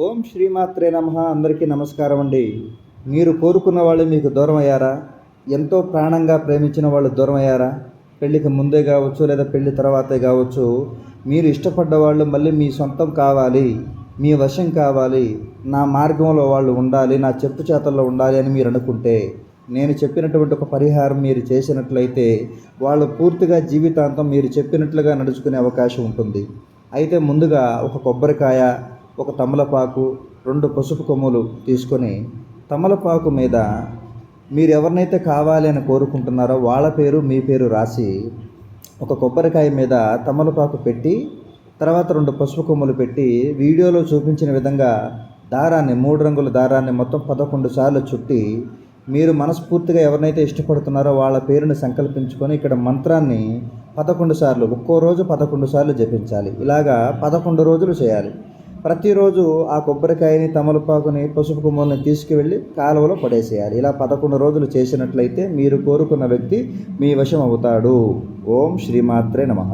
ఓం శ్రీమాత్రే నమః. అందరికీ నమస్కారం అండి. మీరు కోరుకున్న వాళ్ళు మీకు దూరం అయ్యారా? ఎంతో ప్రాణంగా ప్రేమించిన వాళ్ళు దూరం అయ్యారా? పెళ్ళికి ముందే కావచ్చు, లేదా పెళ్ళి తర్వాతే కావచ్చు, మీరు ఇష్టపడ్డ వాళ్ళు మళ్ళీ మీ సొంతం కావాలి, మీ వశం కావాలి, నా మార్గంలో వాళ్ళు ఉండాలి, నా చెప్పు చేతల్లో ఉండాలి అని మీరు అనుకుంటే, నేను చెప్పినటువంటి ఒక పరిహారం మీరు చేసినట్లయితే వాళ్ళు పూర్తిగా జీవితాంతం మీరు చెప్పినట్లుగా నడుచుకునే అవకాశం ఉంటుంది. అయితే ముందుగా ఒక కొబ్బరికాయ, ఒక తమలపాకు, 2 పసుపు కొమ్ములు తీసుకొని తమలపాకు మీద మీరు ఎవరినైతే కావాలి అని కోరుకుంటున్నారో వాళ్ళ పేరు, మీ పేరు రాసి ఒక కొబ్బరికాయ మీద తమలపాకు పెట్టి, తర్వాత 2 పసుపు కొమ్ములు పెట్టి వీడియోలో చూపించిన విధంగా దారాన్ని, 3 రంగుల దారాన్ని మొత్తం 11 సార్లు చుట్టి, మీరు మనస్ఫూర్తిగా ఎవరినైతే ఇష్టపడుతున్నారో వాళ్ళ పేరుని సంకల్పించుకొని ఇక్కడ మంత్రాన్ని 11 సార్లు, ఒక్కో రోజు 11 సార్లు జపించాలి. ఇలాగా 11 రోజులు చేయాలి. ప్రతిరోజు ఆ కొబ్బరికాయని, తమలపాకుని, పసుపు కొమ్ములని తీసుకువెళ్ళి కాలువలో పడేసేయాలి. ఇలా 11 రోజులు చేసినట్లయితే మీరు కోరుకున్న వ్యక్తి మీ వశం అవుతాడు. ఓం శ్రీమాత్రే నమః.